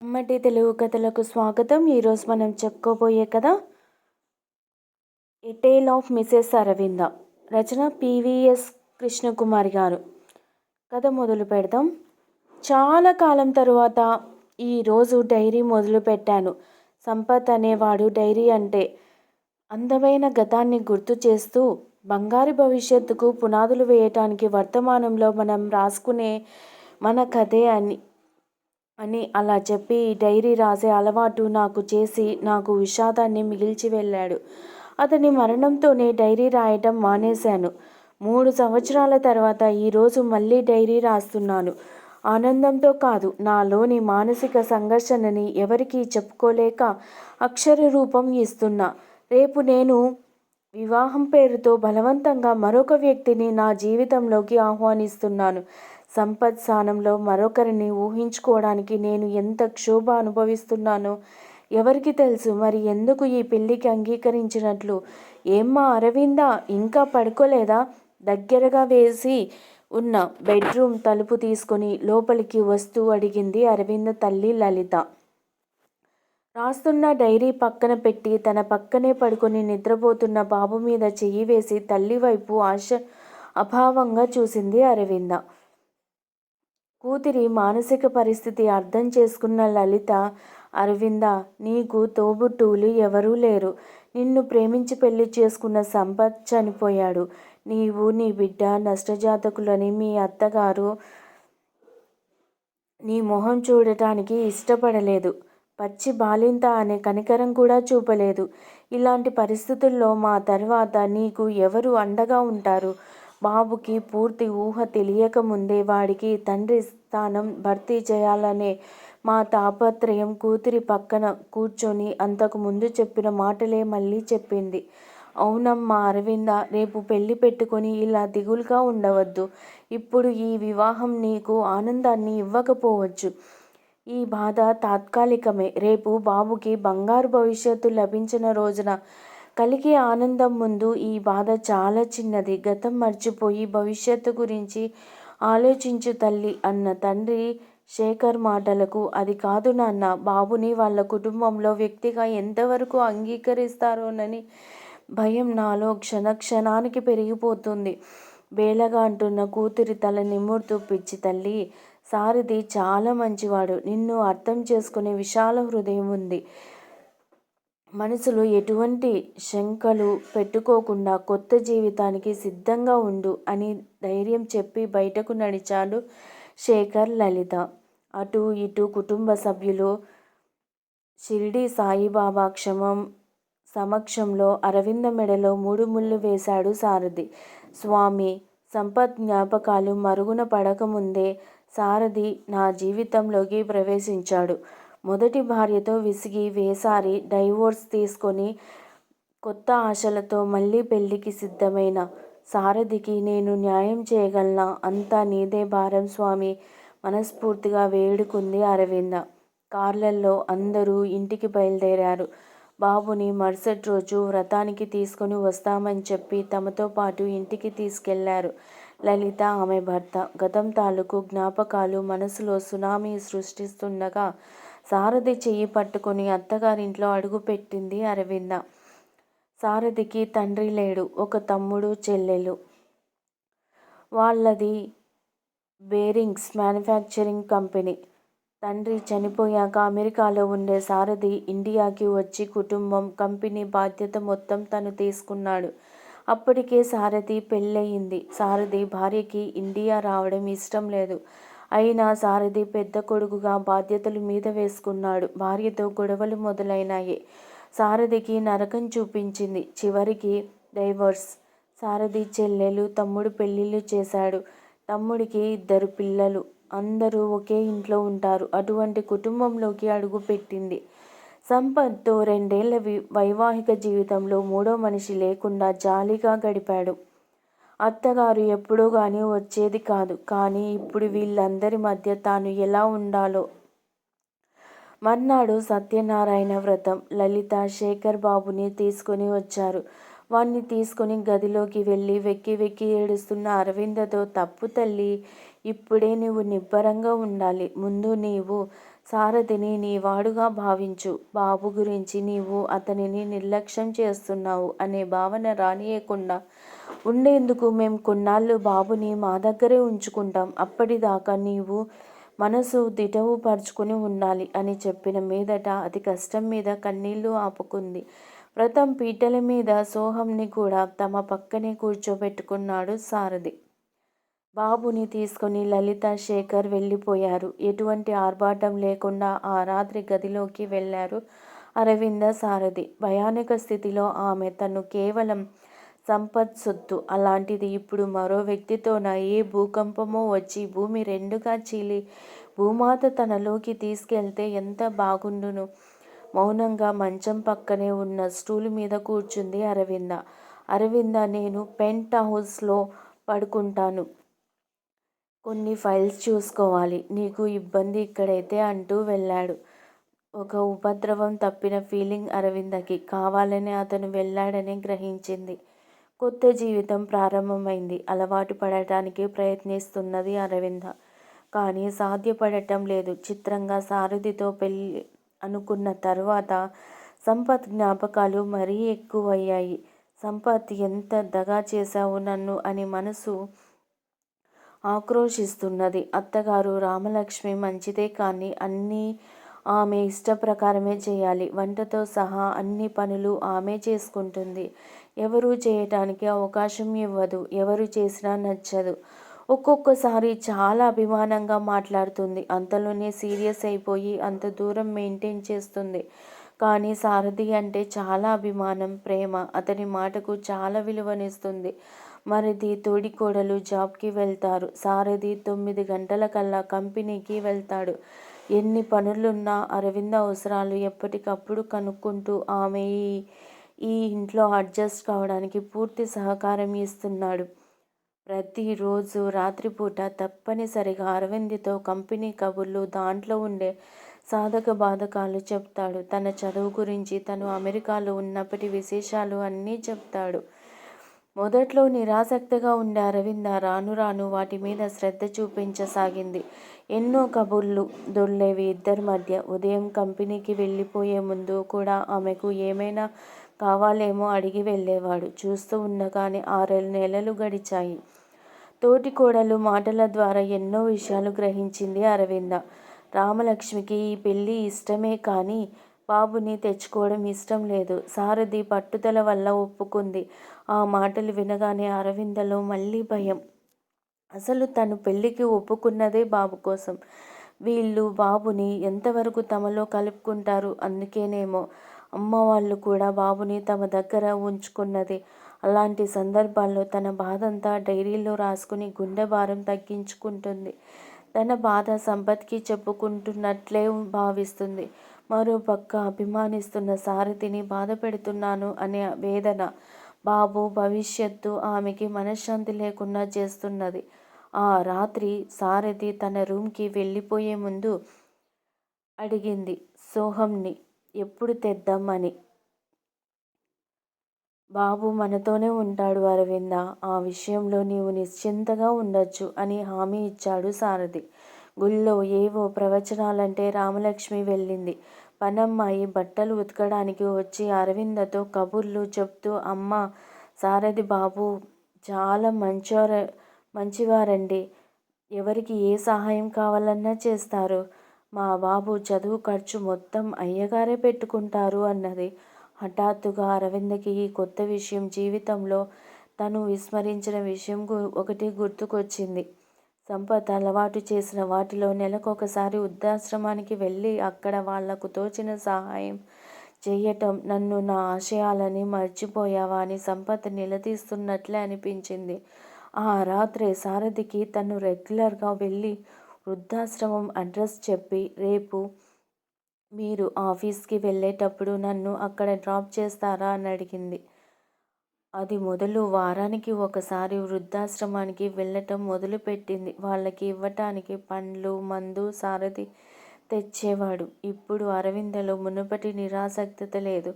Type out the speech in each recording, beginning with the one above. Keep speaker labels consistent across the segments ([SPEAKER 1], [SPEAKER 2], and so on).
[SPEAKER 1] అమ్మటి తెలుగు కథలకు స్వాగతం. ఈరోజు మనం చెప్పుకోబోయే కథ a tale of Mrs Aravinda. రచన పివిఎస్ కృష్ణకుమారి గారు. కథ మొదలు పెడదాం. చాలా కాలం తరువాత ఈరోజు డైరీ మొదలు పెట్టాను. సంపత్ అనేవాడు డైరీ అంటే అందమైన గతాన్ని గుర్తు చేస్తూ బంగారు భవిష్యత్తుకు పునాదులు వేయటానికి వర్తమానంలో మనం రాసుకునే మన కథే అని అలా చెప్పి డైరీ రాసే అలవాటు నాకు చేసి నాకు విషాదాన్ని మిగిల్చి వెళ్ళాడు. అతని మరణంతోనే డైరీ రాయటం మానేశాను. 3 సంవత్సరాల తర్వాత ఈరోజు మళ్ళీ డైరీ రాస్తున్నాను. ఆనందంతో కాదు, నాలోని మానసిక సంఘర్షణని ఎవరికీ చెప్పుకోలేక అక్షర రూపం ఇస్తున్నా. రేపు నేను వివాహం పేరుతో బలవంతంగా మరొక వ్యక్తిని నా జీవితంలోకి ఆహ్వానిస్తున్నాను. సంపత్ స్థానంలో మరొకరిని ఊహించుకోవడానికి నేను ఎంత క్షోభ అనుభవిస్తున్నానో ఎవరికి తెలుసు. మరి ఎందుకు ఈ పెళ్లికి అంగీకరించినట్లు? ఏమ్మా అరవిందా, ఇంకా పడుకోలేదా? దగ్గరగా వేసి ఉన్న బెడ్రూమ్ తలుపు తీసుకొని లోపలికి వస్తూ అడిగింది అరవింద తల్లి లలిత. రాస్తున్న డైరీ పక్కన పెట్టి తన పక్కనే పడుకొని నిద్రపోతున్న బాబు మీద చెయ్యి వేసి తల్లి వైపు అభావంగా చూసింది అరవింద. కూతురి మానసిక పరిస్థితి అర్థం చేసుకున్న లలిత, అరవింద, నీకు తోబుట్టువులు ఎవరూ లేరు. నిన్ను ప్రేమించి పెళ్లి చేసుకున్న సంపత్ చనిపోయాడు. నీవు నీ బిడ్డ నష్టజాతకులని మీ అత్తగారు నీ మొహం చూడటానికి ఇష్టపడలేదు. పచ్చి బాలింత అనే కనికరం కూడా చూపలేదు. ఇలాంటి పరిస్థితుల్లో మా తర్వాత నీకు ఎవరు అండగా ఉంటారు? బాబుకి పూర్తి ఊహ తెలియకముందే వాడికి తండ్రి స్థానం భర్తీ చేయాలనే మా తాపత్రయం కూతురి పక్కన కూర్చొని అంతకు ముందు చెప్పిన మాటలే మళ్ళీ చెప్పింది. అవునమ్మా అరవింద, రేపు పెళ్లి పెట్టుకొని ఇలా దిగులుగా ఉండవద్దు. ఇప్పుడు ఈ వివాహం నీకు ఆనందాన్ని ఇవ్వకపోవచ్చు. ఈ బాధ తాత్కాలికమే. రేపు బాబుకి బంగారు భవిష్యత్తు లభించిన రోజున కలిగే ఆనందం ముందు ఈ బాధ చాలా చిన్నది. గతం మర్చిపోయి భవిష్యత్తు గురించి ఆలోచించు తల్లి అన్న తండ్రి శేఖర్ మాటలకు, అది కాదు నాన్న, బాబుని వాళ్ళ కుటుంబంలో వ్యక్తిగా ఎంతవరకు అంగీకరిస్తారోనని భయం నాలో క్షణానికి పెరిగిపోతుంది. బేలగా అంటున్న కూతురి తల నిమురుతూ, పిచ్చి తల్లి, సారథి చాలా మంచివాడు. నిన్ను అర్థం చేసుకునే విశాల హృదయం ఉంది. మనసులో ఎటువంటి శంకలు పెట్టుకోకుండా కొత్త జీవితానికి సిద్ధంగా ఉండు అని ధైర్యం చెప్పి బయటకు నడిచాడు శేఖర్. లలిత అటూ ఇటూ కుటుంబ సభ్యులు, షిరిడి సాయిబాబా సమక్షంలో అరవింద మెడలో 3 ముళ్ళు వేశాడు సారథి. స్వామి, సంపత్ జ్ఞాపకాలు మరుగున పడకముందే సారథి నా జీవితంలోకి ప్రవేశించాడు. మొదటి భార్యతో విసిగి వేసారి డైవోర్స్ తీసుకొని కొత్త ఆశలతో మళ్ళీ పెళ్లికి సిద్ధమైన సారథికి నేను న్యాయం చేయగలనా? అంతా నీదే భారం స్వామి, మనస్ఫూర్తిగా వేడుకుంది అరవింద. కార్లల్లో అందరూ ఇంటికి బయలుదేరారు. బాబుని మరుసటి రోజు వ్రతానికి తీసుకొని వస్తామని చెప్పి తమతో పాటు ఇంటికి తీసుకెళ్లారు లలిత, ఆమె భర్త. గతం తాలూకు జ్ఞాపకాలు మనసులో సునామీ సృష్టిస్తుండగా సారథి చెయ్యి పట్టుకొని అత్తగారింట్లో అడుగుపెట్టింది అరవింద. సారథికి తండ్రి లేడు, ఒక తమ్ముడు, చెల్లెలు. వాళ్ళది బేరింగ్స్ మ్యానుఫ్యాక్చరింగ్ కంపెనీ. తండ్రి చనిపోయాక అమెరికాలో ఉండే సారథి ఇండియాకి వచ్చి కుటుంబం, కంపెనీ బాధ్యత మొత్తం తను తీసుకున్నాడు. అప్పటికే సారథి పెళ్ళయింది. సారథి భార్యకి ఇండియా రావడం ఇష్టం లేదు. అయినా సారథి పెద్ద కొడుకుగా బాధ్యతలు మీద వేసుకున్నాడు. భార్యతో గొడవలు మొదలైనాయి. సారథికి నరకం చూపించింది. చివరికి డైవర్స్. సారథి చెల్లెలు, తమ్ముడు పెళ్ళిళ్ళు చేశాడు. తమ్ముడికి 2 పిల్లలు. అందరూ ఒకే ఇంట్లో ఉంటారు. అటువంటి కుటుంబంలోకి అడుగుపెట్టింది. సంపత్తో 2 ఏళ్ల వైవాహిక జీవితంలో మూడో మనిషి లేకుండా జాలీగా గడిపాడు. అత్తగారు ఎప్పుడో గాని వచ్చేది కాదు. కానీ ఇప్పుడు వీళ్ళందరి మధ్య తాను ఎలా ఉండాలో. మర్నాడు సత్యనారాయణ వ్రతం. లలిత, శేఖర్ బాబుని తీసుకొని వచ్చారు. వాణ్ణి తీసుకొని గదిలోకి వెళ్ళి వెక్కి వెక్కి ఏడుస్తున్న అరవిందతో, తప్పు తల్లి, ఇప్పుడే నువ్వు నిబ్బరంగా ఉండాలి. ముందు నీవు సారథిని నీ వాడుగా భావించు. బాబు గురించి నీవు అతనిని నిర్లక్ష్యం చేస్తున్నావు అనే భావన రానియకుండా ఉండేందుకు మేం కొన్నాళ్ళు బాబుని మా దగ్గరే ఉంచుకుంటాం. అప్పటిదాకా నీవు మనసు దిటవుపరుచుకుని ఉండాలి అని చెప్పిన మీదట అతి కష్టం మీద కన్నీళ్లు ఆపుకుంది. వ్రతం పీటల మీద సోహంని కూడా తమ పక్కనే కూర్చోబెట్టుకున్నాడు సారథి. బాబుని తీసుకుని లలిత, శేఖర్ వెళ్ళిపోయారు. ఎటువంటి ఆర్భాటం లేకుండా ఆ రాత్రి గదిలోకి వెళ్లారు అరవింద, సారథి. భయానక స్థితిలో ఆమె తను కేవలం సంపత్ సొత్తు. అలాంటిది ఇప్పుడు మరో వ్యక్తితోన ఏ భూకంపమో వచ్చి భూమి రెండుగా చీలి భూమాత తనలోకి తీసుకెళ్తే ఎంత బాగుండును. మౌనంగా మంచం పక్కనే ఉన్న స్టూలు మీద కూర్చుంది అరవింద. అరవింద, నేను పెంట్ హౌస్లో పడుకుంటాను. కొన్ని ఫైల్స్ చూసుకోవాలి. నీకు ఇబ్బంది ఇక్కడైతే అంటూ వెళ్ళాడు. ఒక ఉపద్రవం తప్పిన ఫీలింగ్ అరవిందకి. కావాలనే అతను వెళ్ళాడని గ్రహించింది. కొత్త జీవితం ప్రారంభమైంది. అలవాటు పడటానికి ప్రయత్నిస్తున్నది అరవింద. కానీ సాధ్యపడటం లేదు. చిత్రంగా సారథితో పెళ్ళి అనుకున్న తర్వాత సంపత్ జ్ఞాపకాలు మరీ ఎక్కువయ్యాయి. సంపత్, ఎంత దగా చేశావు నన్ను అని మనసు ఆక్రోశిస్తున్నది. అత్తగారు రామలక్ష్మి మంచిదే, కానీ అన్నీ ఆమె ఇష్టప్రకారమే చేయాలి. వంటతో సహా అన్ని పనులు ఆమె చేసుకుంటుంది. ఎవరూ చేయటానికి అవకాశం ఇవ్వదు. ఎవరు చేసినా నచ్చదు. ఒక్కొక్కసారి చాలా అభిమానంగా మాట్లాడుతుంది. అంతలోనే సీరియస్ అయిపోయి అంత దూరం మెయింటైన్ చేస్తుంది. కానీ సారథి అంటే చాలా అభిమానం, ప్రేమ. అతని మాటకు చాలా విలువనిస్తుంది. మరిది, తోడికోడలు జాబ్కి వెళ్తారు. సారథి 9 గంటలకల్లా కంపెనీకి వెళ్తాడు. ఎన్ని పనులున్నా అరవింద అవసరాలు ఎప్పటికప్పుడు కనుక్కుంటూ ఆమె ఈ ఇంట్లో అడ్జస్ట్ కావడానికి పూర్తి సహకారం ఇస్తున్నాడు. ప్రతిరోజు రాత్రిపూట తప్పనిసరిగా అరవింద్తో కంపెనీ కబుర్లు, దాంట్లో ఉండే సాధక బాధకాలు చెప్తాడు. తన చదువు గురించి, తను అమెరికాలో ఉన్నప్పటి విశేషాలు అన్నీ చెప్తాడు. మొదట్లో నిరాసక్తిగా ఉండే అరవింద రాను రాను వాటి మీద శ్రద్ధ చూపించసాగింది. ఎన్నో కబుర్లు దొర్లేవి ఇద్దరి మధ్య. ఉదయం కంపెనీకి వెళ్ళిపోయే ముందు కూడా ఆమెకు ఏమైనా కావాలేమో అడిగి వెళ్ళేవాడు. చూస్తూ ఉండగానే 6 నెలలు గడిచాయి. తోటికోడలు మాటల ద్వారా ఎన్నో విషయాలు గ్రహించింది అరవింద. రామలక్ష్మికి ఈ పెళ్ళి ఇష్టమే, కానీ బాబుని తెచ్చుకోవడం ఇష్టం లేదు. సారథి పట్టుదల వల్ల ఒప్పుకుంది. ఆ మాటలు వినగానే అరవిందలో మళ్ళీ భయం. అసలు తను పెళ్ళికి ఒప్పుకున్నదే బాబు కోసం. వీళ్ళు బాబుని ఎంతవరకు తమలో కలుపుకుంటారు? అందుకేనేమో అమ్మ వాళ్ళు కూడా బాబుని తమ దగ్గర ఉంచుకున్నది. అలాంటి సందర్భాల్లో తన బాధంతా డైరీలో రాసుకుని గుండె భారం తగ్గించుకుంటుంది. తన బాధ సంపత్కి చెప్పుకుంటున్నట్లే భావిస్తుంది. మరోపక్క అభిమానిస్తున్న సారథిని బాధ పెడుతున్నాను అనే వేదన. బాబు భవిష్యత్తు ఆమెకి మనశ్శాంతి లేకుండా చేస్తున్నది. ఆ రాత్రి సారథి తన రూమ్కి వెళ్ళిపోయే ముందు అడిగింది సోహంని, ఎప్పుడు తెద్దాం అని. బాబు మనతోనే ఉంటాడు అరవింద. ఆ విషయంలో నీవు నిశ్చింతగా ఉండొచ్చు అని హామీ ఇచ్చాడు సారథి. గుళ్ళో ఏవో ప్రవచనాలంటే రామలక్ష్మి వెళ్ళింది. పనమ్మాయి బట్టలు ఉతకడానికి వచ్చి అరవిందతో కబుర్లు చెప్తూ, అమ్మ, సారథి బాబు చాలా మంచివారండి. ఎవరికి ఏ సహాయం కావాలన్నా చేస్తారు. మా బాబు చదువు ఖర్చు మొత్తం అయ్యగారే పెట్టుకుంటారు అన్నది. హఠాత్తుగా అరవిందకి ఈ కొత్త విషయం, జీవితంలో తను విస్మరించిన విషయం ఒకటి గుర్తుకొచ్చింది. సంపత్ అలవాటు చేసిన వాటిలో నెలకొకసారి వృద్ధాశ్రమానికి వెళ్ళి అక్కడ వాళ్లకు తోచిన సహాయం చెయ్యటం. నన్ను, నా ఆశయాలని మర్చిపోయావా అని సంపత్ నిలదీస్తున్నట్లే అనిపించింది. ఆ రాత్రే సారథికి తను రెగ్యులర్గా వెళ్ళి వృద్ధాశ్రమం అడ్రస్ చెప్పి, రేపు మీరు ఆఫీస్కి వెళ్ళేటప్పుడు నన్ను అక్కడ డ్రాప్ చేస్తారా అని అడిగింది. అది మొదలు వారానికి ఒకసారి వృద్ధాశ్రమానికి వెళ్ళటం మొదలుపెట్టింది. వాళ్ళకి ఇవ్వటానికి పండ్లు, మందు సారథి తెచ్చేవాడు. ఇప్పుడు అరవిందలో మునుపటి నిరాసక్తత లేదు.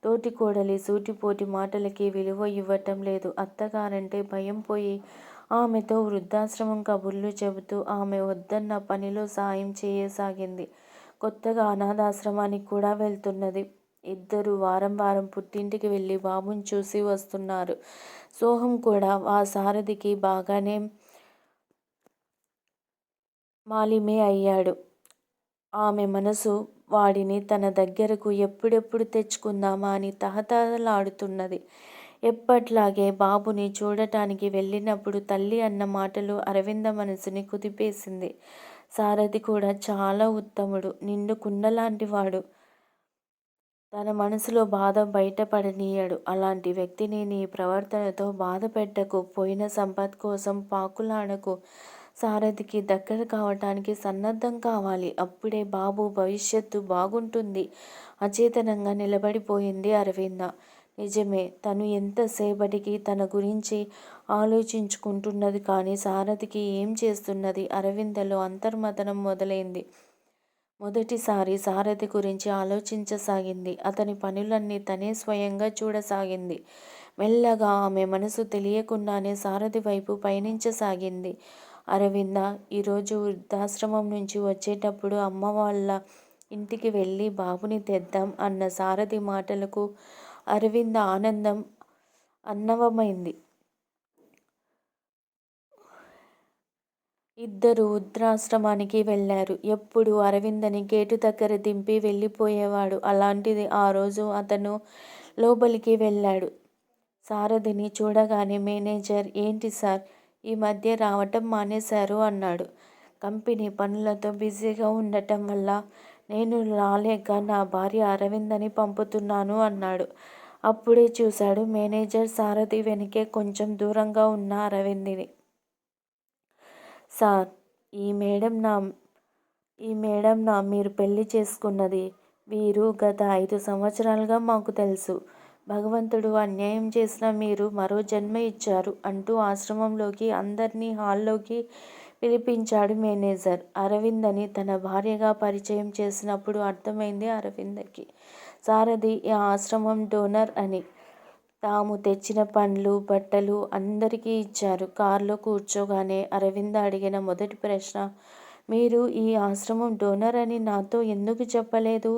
[SPEAKER 1] తోటికోడలి సూటిపోటి మాటలకి విలువ ఇవ్వటం లేదు. అత్తగారంటే భయం పోయి ఆమెతో వృద్ధాశ్రమం కబుర్లు చెబుతూ ఆమె వద్దన్న పనిలో సాయం చేయసాగింది. కొత్తగా అనాథాశ్రమానికి కూడా వెళ్తున్నది. ఇద్దరు వారం వారం పుట్టింటికి వెళ్ళి బాబుని చూసి వస్తున్నారు. సోహం కూడా ఆ సారథికి బాగానే మాలిమే అయ్యాడు. ఆమె మనసు వాడిని తన దగ్గరకు ఎప్పుడెప్పుడు తెచ్చుకుందామా అని తహతహలాడుతున్నది. ఎప్పట్లాగే బాబుని చూడటానికి వెళ్ళినప్పుడు తల్లి అన్న మాటలు అరవింద మనసుని కుదిపేసింది. సారథి కూడా చాలా ఉత్తముడు, నిండు కుండలాంటివాడు. తన మనసులో బాధ బయటపడనీయడు. అలాంటి వ్యక్తిని నీ ప్రవర్తనతో బాధ పెట్టకు. పోయిన సంపత్ కోసం పాకులాడకు. సారథికి దగ్గర కావటానికి సన్నద్ధం కావాలి. అప్పుడే బాబు భవిష్యత్తు బాగుంటుంది. అచేతనంగా నిలబడిపోయింది అరవింద. నిజమే, తను ఎంతసేపటికి తన గురించి ఆలోచించుకుంటున్నది కానీ సారథికి ఏం చేస్తున్నది? అరవిందలో అంతర్మథనం మొదలైంది. మొదటిసారి సారథి గురించి ఆలోచించసాగింది. అతని పనులన్నీ తనే స్వయంగా చూడసాగింది. మెల్లగా ఆమె మనసు తెలియకుండానే సారథి వైపు పయనించసాగింది. అరవింద, ఈరోజు వృద్ధాశ్రమం నుంచి వచ్చేటప్పుడు అమ్మ వాళ్ళ ఇంటికి వెళ్ళి బాబుని తెద్దాం అన్న సారథి మాటలకు అరవింద ఆనందం అన్నవమైంది. ఇద్దరు వృద్ధాశ్రమానికి వెళ్ళారు. ఎప్పుడు అరవిందని గేటు దగ్గర దింపి వెళ్ళిపోయేవాడు. అలాంటిది ఆ రోజు అతను లోపలికి వెళ్ళాడు. సారథిని చూడగానే మేనేజర్, ఏంటి సార్ ఈ మధ్య రావటం మానేశారు అన్నాడు. కంపెనీ పనులతో బిజీగా ఉండటం వల్ల నేను రాలేక నా భార్య అరవిందని పంపుతున్నాను అన్నాడు. అప్పుడే చూశాడు మేనేజర్ సారథి వెనుకే కొంచెం దూరంగా ఉన్న అరవిందిని. సార్, ఈ మేడం నా మీరు పెళ్లి చేసుకున్నది. వీరు గత 5 సంవత్సరాలుగా మాకు తెలుసు. భగవంతుడు అన్యాయం చేసిన మీరు మరో జన్మ ఇచ్చారు అంటూ ఆశ్రమంలోకి అందర్నీ హాల్లోకి పిలిపించాడు మేనేజర్. అరవిందని తన భార్యగా పరిచయం చేసినప్పుడు అర్థమైంది అరవిందకి సారథి ఈ ఆశ్రమం డోనర్ అని. తాము తెచ్చిన పండ్లు, బట్టలు అందరికీ ఇచ్చారు. కారులో కూర్చోగానే అరవింద అడిగిన మొదటి ప్రశ్న, మీరు ఈ ఆశ్రమం డోనర్ అని నాతో ఎందుకు చెప్పలేదు?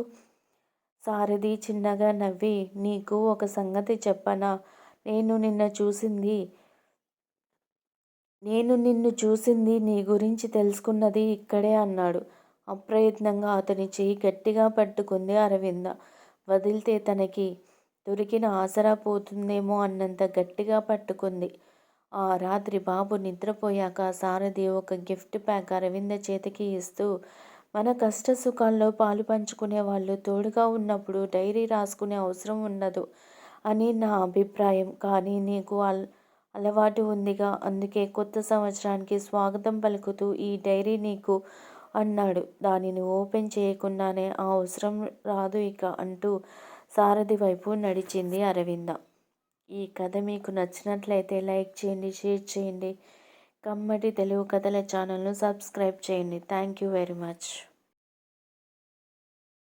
[SPEAKER 1] సారథి చిన్నగా నవ్వి, నీకు ఒక సంగతి చెప్పనా? నేను నిన్ను చూసింది, నీ గురించి తెలుసుకున్నది ఇక్కడే అన్నాడు. అప్రయత్నంగా అతని చెయ్యి గట్టిగా పట్టుకుంది అరవింద. వదిలితే తనకి దొరికిన ఆసరా పోతుందేమో అన్నంత గట్టిగా పట్టుకుంది. ఆ రాత్రి బాబు నిద్రపోయాక సారథి ఒక గిఫ్ట్ ప్యాక్ అరవింద చేతికి ఇస్తూ, మన కష్ట సుఖాల్లో పాలు పంచుకునే వాళ్ళు తోడుగా ఉన్నప్పుడు డైరీ రాసుకునే అవసరం ఉండదు అని నా అభిప్రాయం. కానీ నీకు అలవాటు ఉందిగా, అందుకే కొత్త సంవత్సరానికి స్వాగతం పలుకుతూ ఈ డైరీ నీకు అన్నాడు. దానిని ఓపెన్ చేయకుండానే ఆ అవసరం రాదు ఇక అంటూ సారథి వైపు నడిచింది అరవింద. ఈ కథ మీకు నచ్చినట్లయితే లైక్ చేయండి, షేర్ చేయండి. కమ్మటి తెలుగు కథల ఛానల్ను సబ్స్క్రైబ్ చేయండి. Thank you very much.